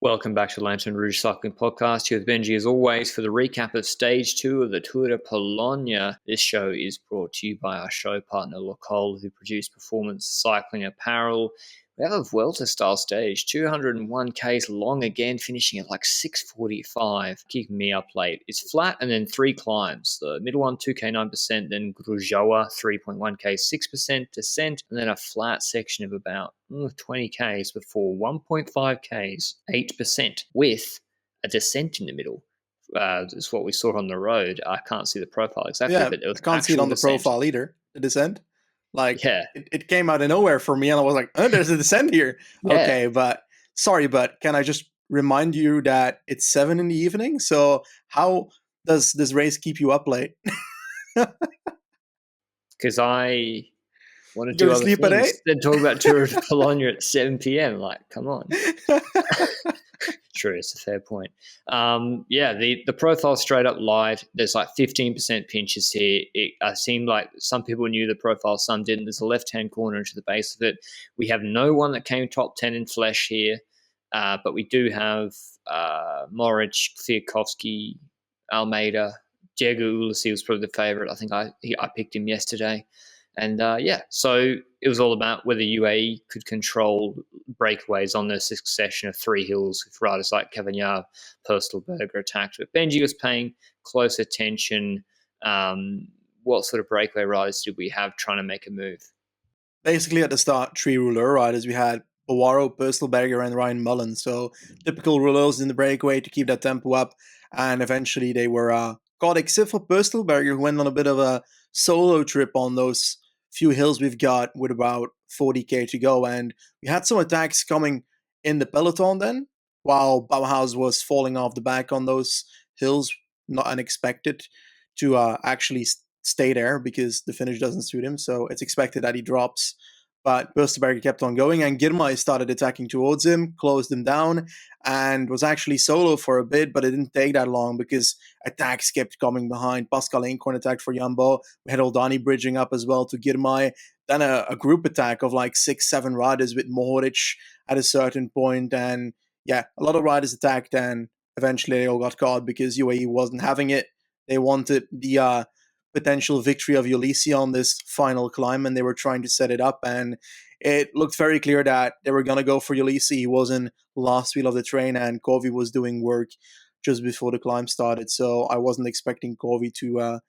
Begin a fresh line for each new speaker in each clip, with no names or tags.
Welcome back to Lanterne Rouge Cycling Podcast. Here with Benji as always for the recap of Stage 2 of the Tour de Pologne. This show is brought to you by our show partner Locol, who produce performance cycling apparel. We have a Vuelta-style stage, 201 Ks long again, finishing at like 6:45, keeping me up late. It's flat and then 3 climbs. The middle one, 2K 9%, then Grujowa, 3.1K 6% descent, and then a flat section of about 20 Ks before 1.5 Ks 8%, with a descent in the middle. That's what we saw on the road. I can't see the profile exactly, but it was
I can't see it on the
descent.
profile either, the descent.
Yeah.
It came out of nowhere for me, and I was like, oh, there's a descent here.
Yeah.
Okay, but can I just remind you that it's 7 in the evening? So how does this race keep you up late?
Because I want to
Go
do
to
other
sleep at
things
8?
than talk about Tour de Pologne at 7 p.m. Like, come on. True, it's a fair point. The profile straight up lied. There's like 15% pinches here. It seemed like some people knew the profile, some didn't. There's a left-hand corner into the base of it. We have no one that came top 10 in flesh here, but we do have Moric, Kwiatkowski, Almeida. Diego Ulissi was probably the favourite. I think I picked him yesterday. And so it was all about whether UAE could control breakaways on the succession of 3 hills with riders like Cavagna, Purcellberger attacked. But Benji was paying close attention. What sort of breakaway riders did we have trying to make a move?
Basically, at the start, 3 rouleur riders. We had Bawaro, Purcellberger, and Ryan Mullen. So typical rouleurs in the breakaway to keep that tempo up. And eventually they were caught, except for Purcellberger, who went on a bit of a solo trip on those few hills we've got with about 40k to go. And we had some attacks coming in the peloton then, while Bauhaus was falling off the back on those hills, not unexpected to actually stay there because the finish doesn't suit him. So it's expected that he drops. But Purcellberger kept on going, and Girmay started attacking towards him, closed him down, and was actually solo for a bit, but it didn't take that long because attacks kept coming behind. Pascal Incorn attacked for Jambo. We had Oldani bridging up as well to Girmay. Then a group attack of like 6-7 riders with Mohoric at a certain point. And a lot of riders attacked, and eventually they all got caught because UAE wasn't having it. They wanted the potential victory of Ulissi on this final climb, and they were trying to set it up, and it looked very clear that they were going to go for Ulissi. He was in last wheel of the train, and Cor Vos was doing work just before the climb started, so I wasn't expecting Cor Vos to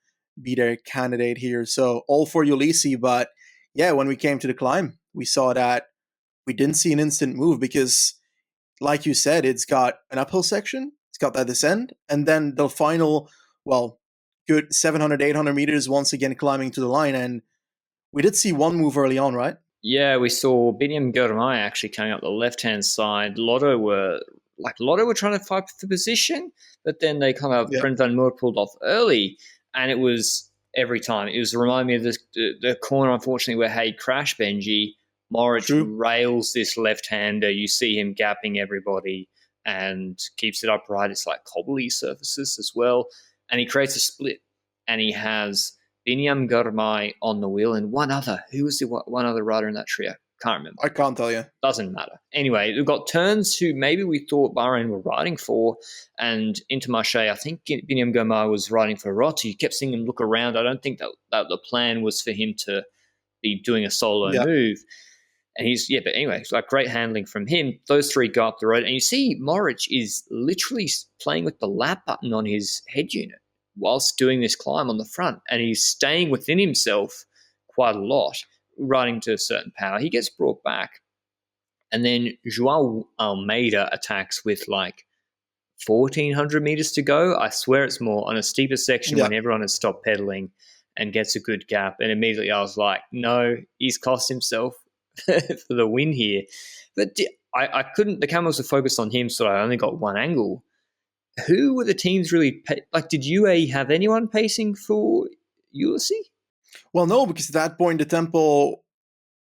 be their candidate here. So all for Ulissi, but when we came to the climb, we saw that we didn't see an instant move because, like you said, it's got an uphill section, it's got that descent, and then the final, good 700, 800 meters once again climbing to the line. And we did see one move early on, right?
Yeah, we saw Biniam Girmay actually coming up the left-hand side. Lotto were trying to fight for position, but then they kind of Brent Van Moor pulled off early, and it was every time. It was remind me of the corner, unfortunately, where Hay crashed Benji. Moric rails this left-hander. You see him gapping everybody and keeps it upright. It's like cobbly surfaces as well. And he creates a split, and he has Biniam Girmay on the wheel and one other. Who was the one other rider in that trio? Can't remember.
I can't tell you.
Doesn't matter. Anyway, we've got Turns who maybe we thought Bahrain were riding for, and Intermarché, I think Biniam Girmay was riding for Rotti. You kept seeing him look around. I don't think that the plan was for him to be doing a solo move. And but anyway, it's like great handling from him. Those 3 go up the road, and you see Moric is literally playing with the lap button on his head unit whilst doing this climb on the front, and he's staying within himself quite a lot, riding to a certain power. He gets brought back, and then João Almeida attacks with like 1,400 meters to go. I swear it's more, on a steeper section when everyone has stopped pedaling, and gets a good gap. And immediately I was like, no, he's cost himself for the win here. But I couldn't, the cameras were focused on him, so I only got one angle. Who were the teams really, did UAE have anyone pacing for Ulissi?
Well, no, because at that point the tempo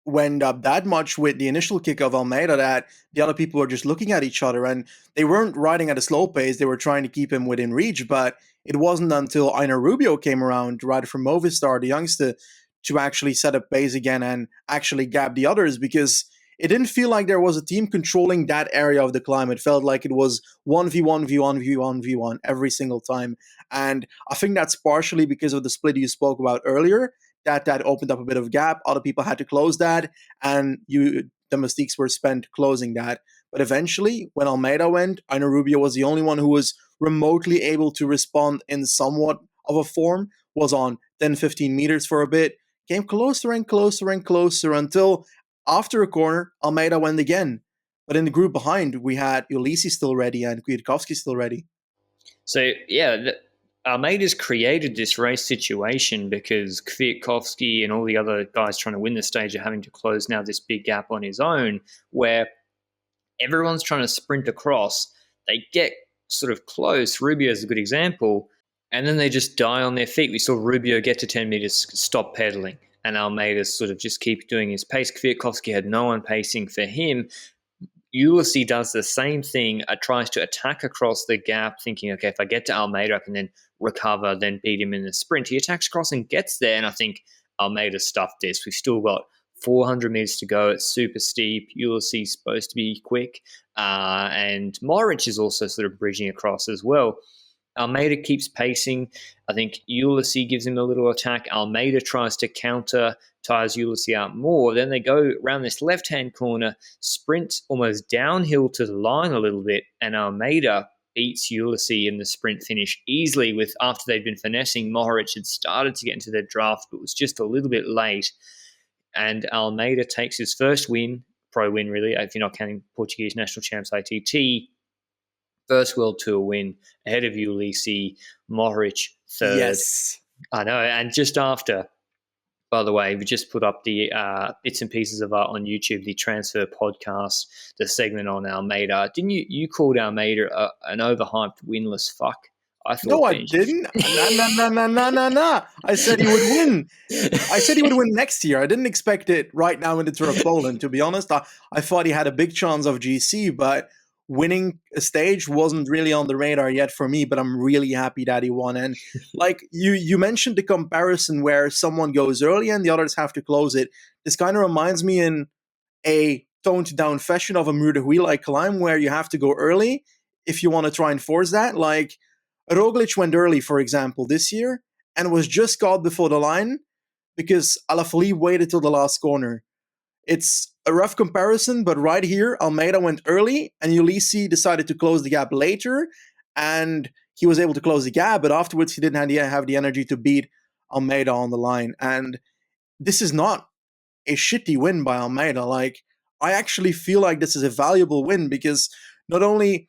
went up that much with the initial kick of Almeida that the other people were just looking at each other, and they weren't riding at a slow pace. They were trying to keep him within reach, but it wasn't until Einar Rubio came around, rider from Movistar, the youngster, to actually set up pace again and actually gap the others, because it didn't feel like there was a team controlling that area of the climb. It felt like it was 1v1, v1, v1, v1 every single time. And I think that's partially because of the split you spoke about earlier, that opened up a bit of gap. Other people had to close that, and the mistakes were spent closing that. But eventually, when Almeida went, I know Rubio was the only one who was remotely able to respond in somewhat of a form, was on 10, 15 meters for a bit, came closer and closer and closer until after a corner, Almeida went again. But in the group behind, we had Ulissi still ready and Kwiatkowski still ready.
So, yeah, Almeida's created this race situation because Kwiatkowski and all the other guys trying to win the stage are having to close now this big gap on his own, where everyone's trying to sprint across. They get sort of close. Rubio is a good example, and then they just die on their feet. We saw Rubio get to 10 meters, stop pedaling, and Almeida sort of just keep doing his pace. Kwiatkowski had no one pacing for him. Ulissi does the same thing, tries to attack across the gap, thinking, okay, if I get to Almeida, I can then recover, then beat him in the sprint. He attacks across and gets there, and I think Almeida stuffed this. We've still got 400 meters to go. It's super steep. Ulissi's supposed to be quick. And Mohoric is also sort of bridging across as well. Almeida keeps pacing. I think Ulissi gives him a little attack. Almeida tries to counter, tires Ulissi out more. Then they go around this left-hand corner, sprint almost downhill to the line a little bit, and Almeida beats Ulissi in the sprint finish easily. With after they'd been finessing, Mohoric had started to get into their draft, but was just a little bit late. And Almeida takes his first win, pro win really, if you're not counting Portuguese national champs ITT. First World Tour win ahead of Ulissi, Mohoric third.
Yes.
I know. And just after, by the way, we just put up the bits and pieces of art on YouTube, the transfer podcast, the segment on Almeida. Didn't you called Almeida an overhyped winless fuck? I thought.
No, I didn't. Nah. I said he would win. I said he would win next year. I didn't expect it right now in the Tour of Poland, to be honest. I thought he had a big chance of GC, but winning a stage wasn't really on the radar yet for me, but I'm really happy that he won. And like you mentioned the comparison where someone goes early and the others have to close it. This kind of reminds me in a toned down fashion of a Muur de Huy-like climb where you have to go early if you want to try and force that. Like Roglic went early, for example, this year and was just caught before the line because Alaphilippe waited till the last corner. It's a rough comparison, but right here, Almeida went early and Ulissi decided to close the gap later, and he was able to close the gap, but afterwards he didn't have the energy to beat Almeida on the line. And this is not a shitty win by Almeida. Like, I actually feel like this is a valuable win because not only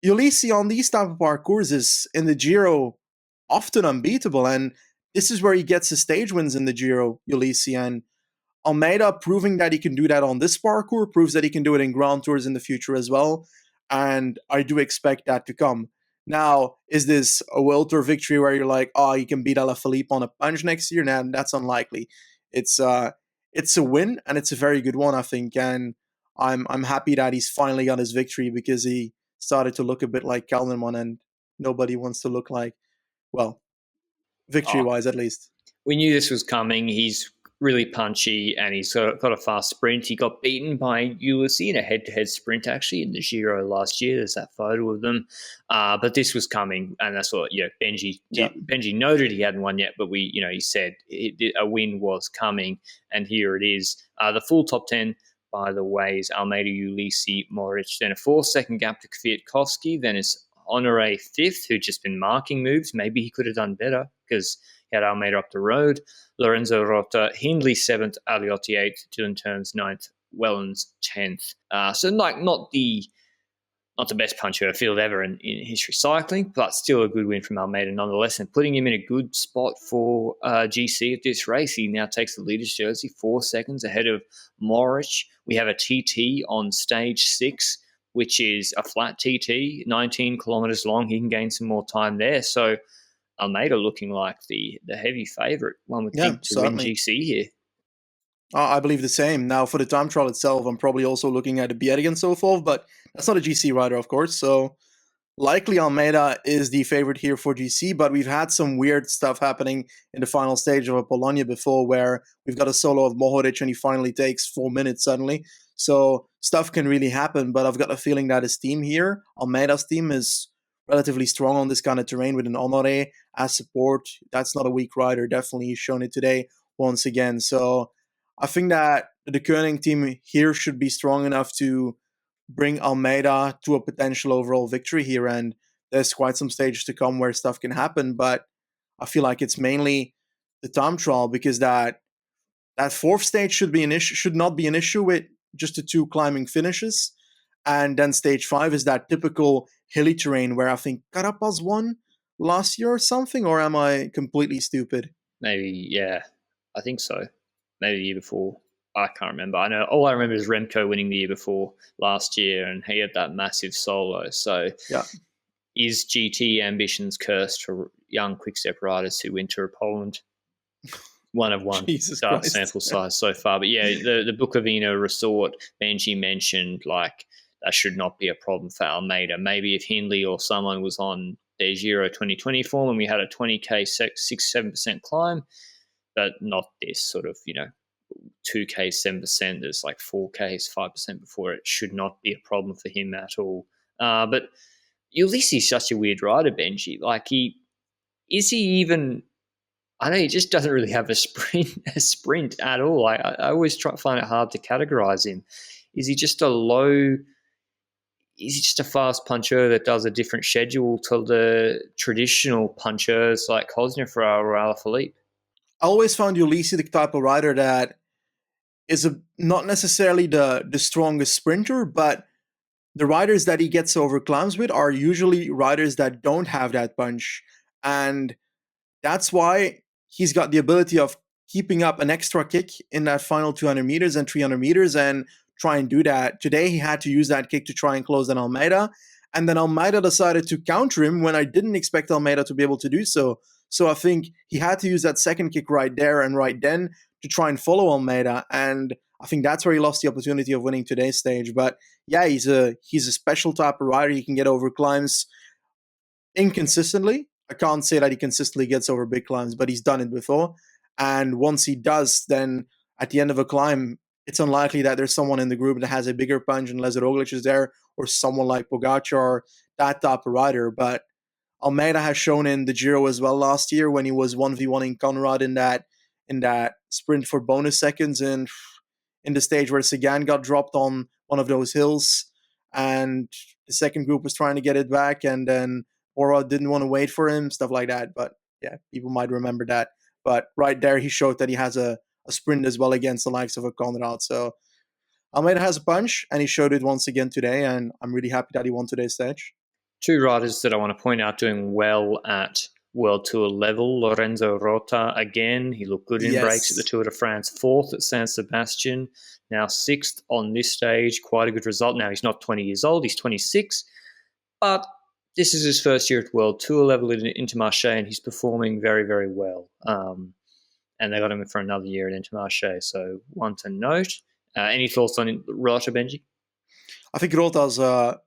Ulissi on these type of parkours is in the Giro often unbeatable, and this is where he gets his stage wins in the Giro, Ulissi, and Almeida proving that he can do that on this parkour proves that he can do it in Grand Tours in the future as well, and I do expect that to come. Now, is this a World Tour victory where you're like, oh, he can beat Alaphilippe on a punch next year? Nah, that's unlikely. It's a win, and it's a very good one, I think, and I'm happy that he's finally got his victory because he started to look a bit like Kelderman, and nobody wants to look like, well, victory-wise at least.
We knew this was coming. He's really punchy and he's got a fast sprint. He got beaten by Ulissi in a head-to-head sprint actually in the Giro last year. There's that photo of them. But this was coming, and that's what Benji did. Benji noted he hadn't won yet, but he said a win was coming, and here it is. The full top 10, by the way, is Almeida, Ulissi, Mohoric. Then a 4-second gap to Kwiatkowski. Then it's Honore 5th, who'd just been marking moves. Maybe he could have done better because he had Almeida up the road. Lorenzo Rota, Hindley 7th, Aliotti 8th, Dylan Terns 9th, Wellens 10th. So like not the best puncher field ever in history cycling, but still a good win from Almeida nonetheless, and putting him in a good spot for GC at this race. He now takes the leader's jersey 4 seconds ahead of Mohoric. We have a TT on stage 6, which is a flat TT, 19 kilometers long. He can gain some more time there. So Almeida looking like the heavy favourite, one would think, to win GC here.
I believe the same. Now, for the time trial itself, I'm probably also looking at a Biet and so forth, but that's not a GC rider, of course. So likely Almeida is the favorite here for GC, but we've had some weird stuff happening in the final stage of a Pologne before where we've got a solo of Mohoric and he finally takes 4 minutes suddenly. So stuff can really happen, but I've got a feeling that his team here, Almeida's team, is relatively strong on this kind of terrain with an Honore as support. That's not a weak rider. Definitely he's shown it today once again. So I think that the Koenig team here should be strong enough to bring Almeida to a potential overall victory here. And there's quite some stages to come where stuff can happen, but I feel like it's mainly the time trial, because that fourth stage should not be an issue with just the 2 climbing finishes. And then stage 5 is that typical hilly terrain where I think Carapaz won last year or something, or am I completely stupid?
Maybe, yeah, I think so. Maybe the year before. I can't remember. I know all I remember is Remco winning the year before last year, and he had that massive solo. So,
Yeah.
is GT ambitions cursed for young quick-step riders who win Tour of Poland? One of one.
Jesus
Dark
Christ.
sample size so far. But yeah, the Bukovina resort Benji mentioned, like, that should not be a problem for Almeida. Maybe if Hindley or someone was on their Giro 2020 form and we had a 20k 6-7% climb, but not this sort of, 2k 7%. There's like 4k's 5% before it. Should not be a problem for him at all. But Ulysses such a weird rider, Benji. Like, is he even? I know he just doesn't really have a sprint at all. I always find it hard to categorize him. Is he just a low? Is he just a fast puncher that does a different schedule to the traditional punchers like Cosnefroy or Alaphilippe?
I always found Ulysses the type of rider that is not necessarily the strongest sprinter, but the riders that he gets over climbs with are usually riders that don't have that punch. And that's why he's got the ability of keeping up an extra kick in that final 200 meters and 300 meters and try and do that. Today, he had to use that kick to try and close down Almeida. And then Almeida decided to counter him when I didn't expect Almeida to be able to do so. So I think he had to use that second kick right there and right then to try and follow Almeida. And I think that's where he lost the opportunity of winning today's stage. But yeah, he's a special type of rider. He can get over climbs inconsistently. I can't say that he consistently gets over big climbs, but he's done it before. And once he does, then at the end of a climb, it's unlikely that there's someone in the group that has a bigger punch unless Roglic is there or someone like Pogacar or that type of rider. But Almeida has shown in the Giro as well last year when he was 1v1ing Conrad in that sprint for bonus seconds and in the stage where Sagan got dropped on one of those hills and the second group was trying to get it back and then Ora didn't want to wait for him, stuff like that. But yeah, people might remember that. But right there, he showed that he has a sprint as well against the likes of a Conrad. So Almeida has a punch, and he showed it once again today, and I'm really happy that he won today's stage.
2 riders that I want to point out doing well at World Tour level. Lorenzo Rota, again, he looked good in breaks at the Tour de France, 4th at San Sebastian, now 6th on this stage, quite a good result. Now, he's not 20 years old, he's 26, but this is his first year at World Tour level in Intermarché, and he's performing very, very well. And they got him for another year at Intermarché, so one to note. Any thoughts on Rota, Benji?
I think Rota's... I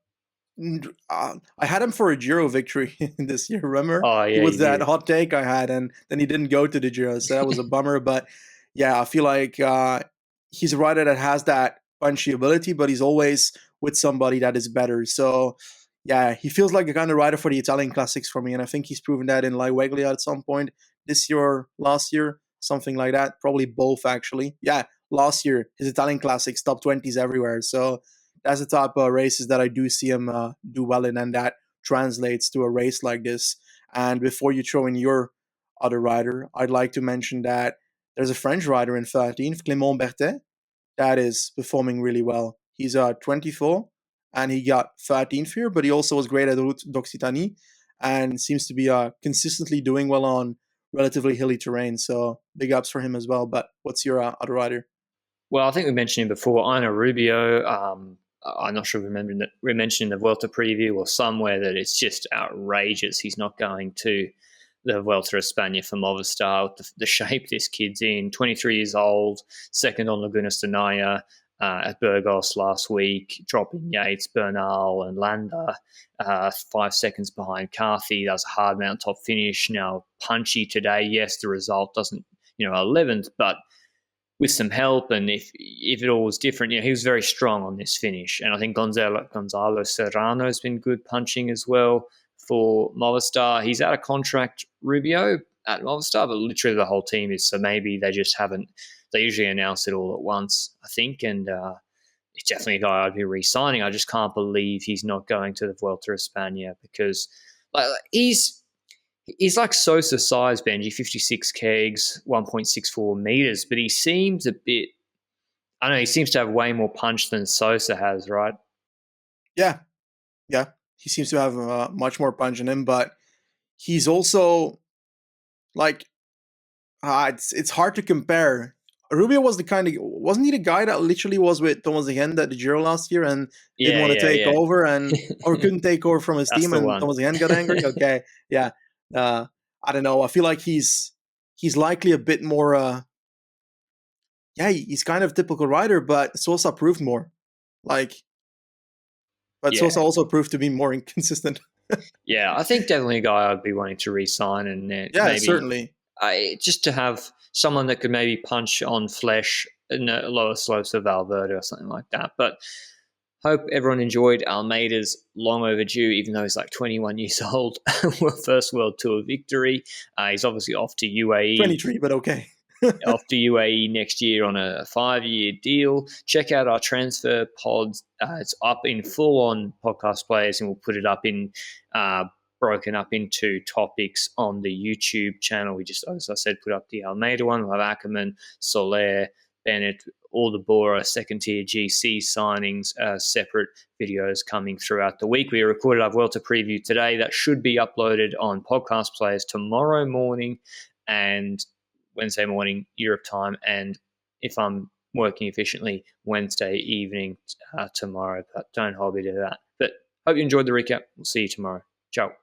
had him for a Giro victory this year, remember?
Oh, yeah,
it was that
did.
hot take I had, and then he didn't go to the Giro, so that was a bummer. But yeah, I feel like he's a rider that has that punchy ability, but he's always with somebody that is better. So yeah, he feels like a kind of rider for the Italian classics for me, and I think he's proven that in La Weglia at some point this year or last year, something like that. Probably both, actually. Yeah, last year, his Italian classics, top 20s everywhere. So that's the type of races that I do see him do well in, and that translates to a race like this. And before you throw in your other rider, I'd like to mention that there's a French rider in 13th, Clément Berthet, that is performing really well. He's 24, and he got 13th here, but he also was great at Route d'Occitanie and seems to be consistently doing well on relatively hilly terrain. So big ups for him as well. But what's your other rider?
Well, I think we mentioned him before, Ina Rubio. I'm not sure if we mentioned in the Vuelta preview or somewhere that it's just outrageous. He's not going to the Vuelta of España for Movistar. The shape this kid's in, 23 years old, second on Laguna Stonaya at Burgos last week, dropping Yates, Bernal and Landa, 5 seconds behind Carthy. That was a hard mountaintop finish. Now, punchy today. Yes, the result doesn't, 11th, but with some help, and if it all was different, he was very strong on this finish. And I think Gonzalo Serrano has been good punching as well for Movistar. He's out of contract, Rubio, at Movistar, but literally the whole team is. So maybe they just haven't. They usually announce it all at once, I think, and it's definitely a guy I'd be re-signing. I just can't believe he's not going to the Vuelta a España, because he's like Sosa size, Benji, 56 kegs, 1.64 meters, but he seems a bit, I don't know, he seems to have way more punch than Sosa has, right?
Yeah. He seems to have much more punch in him, but he's also like, it's hard to compare. Rubio was wasn't he the guy that literally was with Thomas Hen at the Giro last year and didn't want to take over or couldn't take over from his team, and Thomas Hen got angry? Okay, yeah. I don't know. I feel like he's likely a bit more. He's kind of a typical rider, but Sosa proved more. Sosa also proved to be more inconsistent.
Yeah, I think definitely a guy I'd be wanting to re-sign, and
maybe, certainly.
Just to have someone that could maybe punch on flesh in the lower slopes of Valverde or something like that. But hope everyone enjoyed Almeida's long overdue, even though he's like 21 years old, first World Tour victory. He's obviously off to UAE.
23, but okay.
Off to UAE next year on a 5-year deal. Check out our transfer pods. It's up in full on podcast players, and we'll put it up in broken up into topics on the YouTube channel. We just, as I said, put up the Almeida one. We'll have Ackerman, Soler, Bennett, all the Bora second tier GC signings, separate videos coming throughout the week. We recorded our Vuelta preview today. That should be uploaded on podcast players tomorrow morning and Wednesday morning Europe time, and if I'm working efficiently, Wednesday evening tomorrow. But don't hold me to that. But hope you enjoyed the recap. We'll see you tomorrow. Ciao.